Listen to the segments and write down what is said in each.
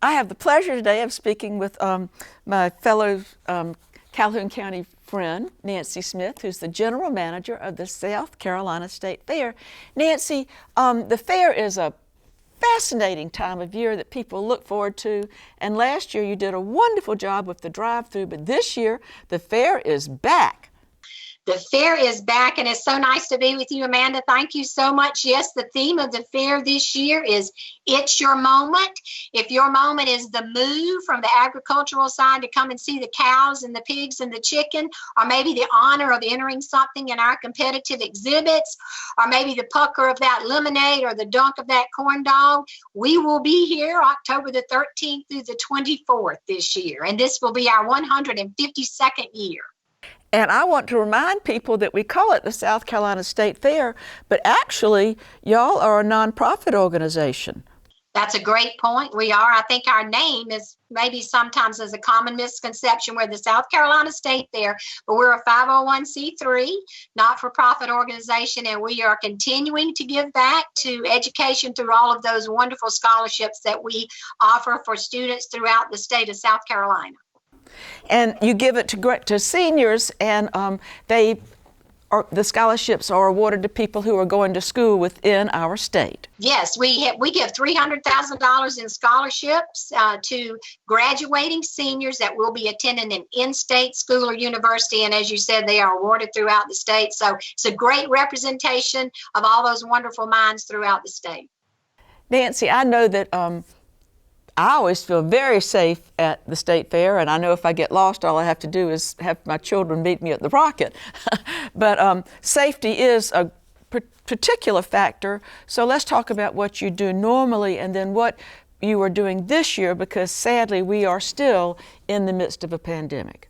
I have the pleasure today of speaking with my fellow Calhoun County friend, Nancy Smith, who's the general manager of the South Carolina State Fair. Nancy, the fair is a fascinating time of year that people look forward to, and last year you did a wonderful job with the drive-through, but this year the fair is back. The fair is back, and it's so nice to be with you, Amanda. Thank you so much. Yes, the theme of the fair this year is It's Your Moment. If your moment is the move from the agricultural side to come and see the cows and the pigs and the chicken, or maybe the honor of entering something in our competitive exhibits, or maybe the pucker of that lemonade or the dunk of that corn dog, we will be here October the 13th through the 24th this year, and this will be our 152nd year. And I want to remind people that we call it the South Carolina State Fair, but actually, y'all are a nonprofit organization. That's a great point. We are. I think our name is maybe sometimes as a common misconception. We're the South Carolina State Fair, but we're a 501c3 not-for-profit organization, and we are continuing to give back to education through all of those wonderful scholarships that we offer for students throughout the state of South Carolina. And you give it to seniors, and the scholarships are awarded to people who are going to school within our state. Yes, we give $300,000 in scholarships to graduating seniors that will be attending an in-state school or university, and as you said, they are awarded throughout the state. So it's a great representation of all those wonderful minds throughout the state. Nancy, I know that I always feel very safe at the state fair, and I know if I get lost, all I have to do is have my children meet me at the Rocket. But safety is a particular factor, so let's talk about what you do normally and then what you are doing this year, because sadly we are still in the midst of a pandemic.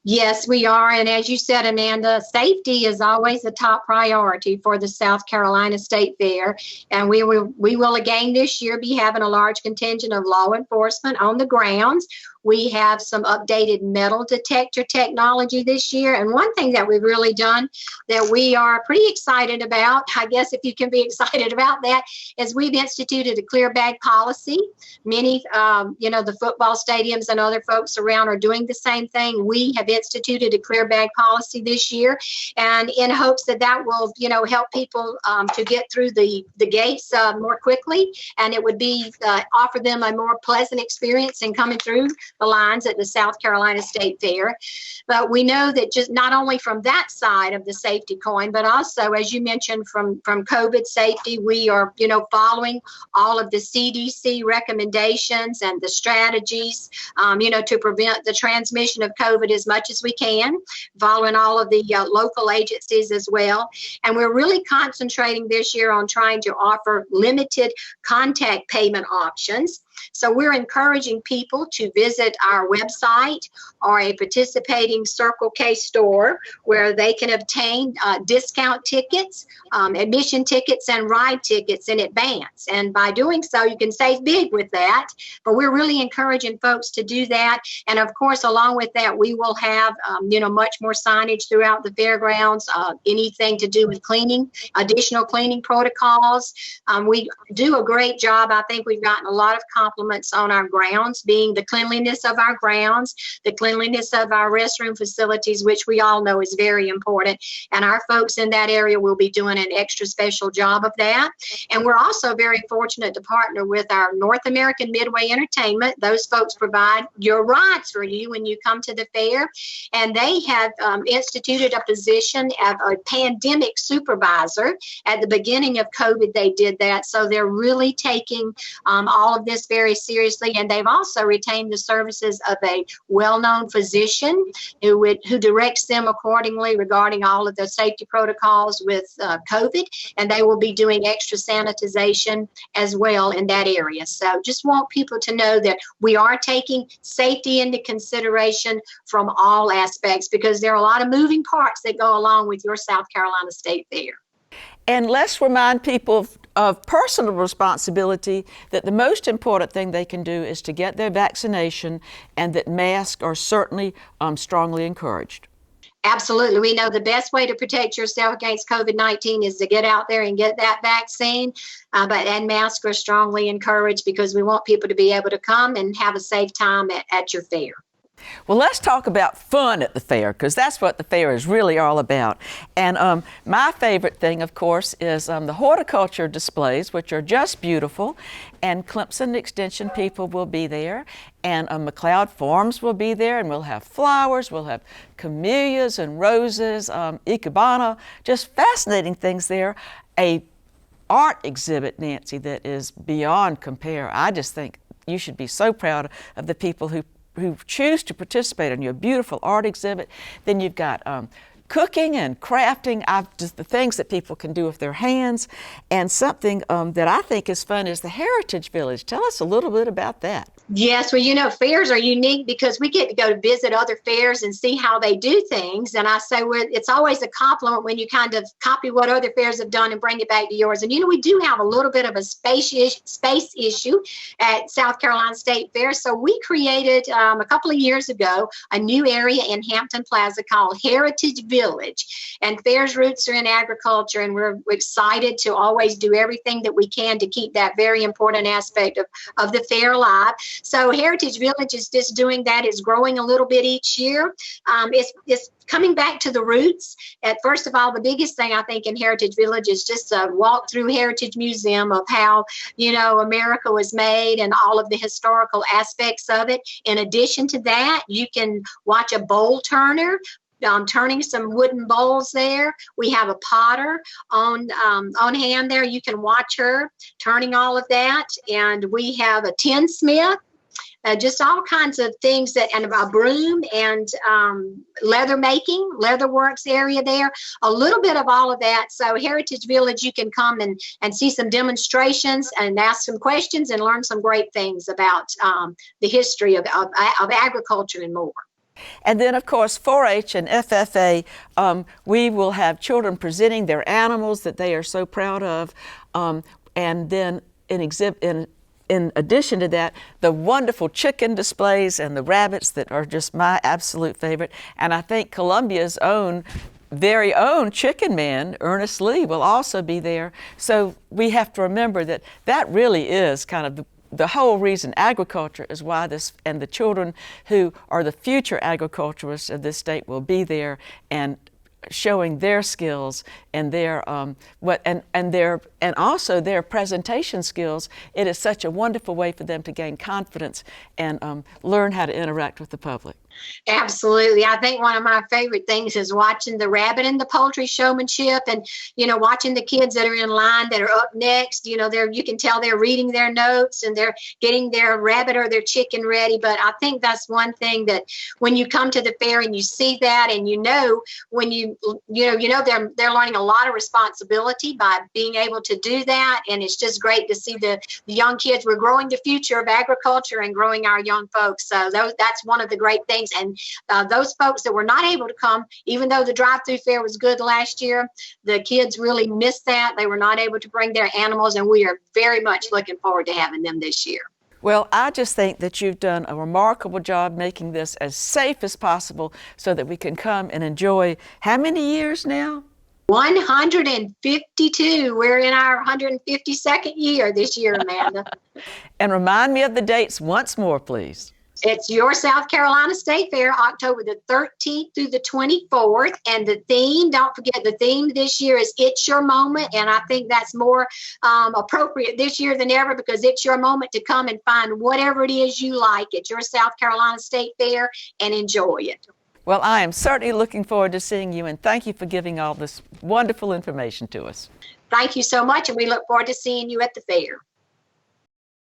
Yes, we are. And as you said, Amanda, safety is always a top priority for the South Carolina State Fair. And we will again this year be having a large contingent of law enforcement on the grounds. We have some updated metal detector technology this year. And one thing that we've really done that we are pretty excited about, I guess if you can be excited about that, is we've instituted a clear bag policy. Many, the football stadiums and other folks around are doing the same thing. We have instituted a clear bag policy this year, and in hopes that that will, help people to get through the gates more quickly, and it would be offer them a more pleasant experience in coming through the lines at the South Carolina State Fair. But we know that just not only from that side of the safety coin, but also, as you mentioned, from COVID safety, we are, following all of the CDC recommendations and the strategies, to prevent the transmission of COVID as much as we can, following all of the local agencies as well. And we're really concentrating this year on trying to offer limited contact payment options. So we're encouraging people to visit our website or a participating Circle K store where they can obtain discount tickets, admission tickets, and ride tickets in advance. And by doing so, you can save big with that. But we're really encouraging folks to do that. And of course, along with that, we will have, much more signage throughout the fairgrounds, anything to do with cleaning, additional cleaning protocols. We do a great job. I think we've gotten a lot of compliments on our grounds, being the cleanliness of our grounds, the cleanliness of our restroom facilities, which we all know is very important. And our folks in that area will be doing an extra special job of that. And we're also very fortunate to partner with our North American Midway Entertainment. Those folks provide your rides for you when you come to the fair. And they have instituted a position of a pandemic supervisor. At the beginning of COVID, they did that. So they're really taking all of this very seriously. And they've also retained the services of a well-known physician who directs them accordingly regarding all of the safety protocols with COVID. And they will be doing extra sanitization as well in that area. So just want people to know that we are taking safety into consideration from all aspects, because there are a lot of moving parts that go along with your South Carolina State Fair. And let's remind people of personal responsibility, that the most important thing they can do is to get their vaccination, and that masks are certainly strongly encouraged. Absolutely. We know the best way to protect yourself against COVID-19 is to get out there and get that vaccine. And masks are strongly encouraged because we want people to be able to come and have a safe time at your fair. Well, let's talk about fun at the fair, because that's what the fair is really all about. And my favorite thing, of course, is the horticulture displays, which are just beautiful. And Clemson Extension people will be there, and McLeod Farms will be there, and we'll have flowers, we'll have camellias and roses, ikebana, just fascinating things there. A art exhibit, Nancy, that is beyond compare. I just think you should be so proud of the people who choose to participate in your beautiful art exhibit. Then you've got cooking and crafting, just the things that people can do with their hands. And something that I think is fun is the Heritage Village. Tell us a little bit about that. Yes, well, fairs are unique because we get to go to visit other fairs and see how they do things. And I say, well, it's always a compliment when you kind of copy what other fairs have done and bring it back to yours. And, we do have a little bit of a space issue at South Carolina State Fair. So we created a couple of years ago a new area in Hampton Plaza called Heritage Village. And fair's roots are in agriculture, and we're excited to always do everything that we can to keep that very important aspect of the fair alive. So Heritage Village is just doing that. It's growing a little bit each year. It's coming back to the roots. First of all, the biggest thing I think in Heritage Village is just a walk through Heritage Museum of how, America was made and all of the historical aspects of it. In addition to that, you can watch a bowl turner. Turning some wooden bowls there. We have a potter on hand there. You can watch her turning all of that. And we have a tinsmith, just all kinds of things and a broom and leather making, leather works area there, a little bit of all of that. So Heritage Village, you can come and see some demonstrations and ask some questions and learn some great things about the history of agriculture and more. And then, of course, 4-H and FFA, we will have children presenting their animals that they are so proud of. And then in addition to that, the wonderful chicken displays and the rabbits that are just my absolute favorite. And I think Columbia's very own chicken man, Ernest Lee, will also be there. So we have to remember that really is kind of the whole reason agriculture is why this, and the children who are the future agriculturists of this state will be there and showing their skills and their and also their presentation skills. It is such a wonderful way for them to gain confidence and learn how to interact with the public. Absolutely. I think one of my favorite things is watching the rabbit and the poultry showmanship and, watching the kids that are in line that are up next, you can tell they're reading their notes and they're getting their rabbit or their chicken ready. But I think that's one thing that when you come to the fair and you see that and when they're learning a lot of responsibility by being able to do that. And it's just great to see the young kids. We're growing the future of agriculture and growing our young folks. So that's one of the great things. And those folks that were not able to come, even though the drive-through fair was good last year, the kids really missed that. They were not able to bring their animals, and we are very much looking forward to having them this year. Well, I just think that you've done a remarkable job making this as safe as possible so that we can come and enjoy how many years now? 152. We're in our 152nd year this year, Amanda. And remind me of the dates once more, please. It's your South Carolina State Fair, October the 13th through the 24th. And the theme, don't forget, the theme this year is It's Your Moment. And I think that's more appropriate this year than ever because it's your moment to come and find whatever it is you like at your South Carolina State Fair and enjoy it. Well, I am certainly looking forward to seeing you, and thank you for giving all this wonderful information to us. Thank you so much, and we look forward to seeing you at the fair.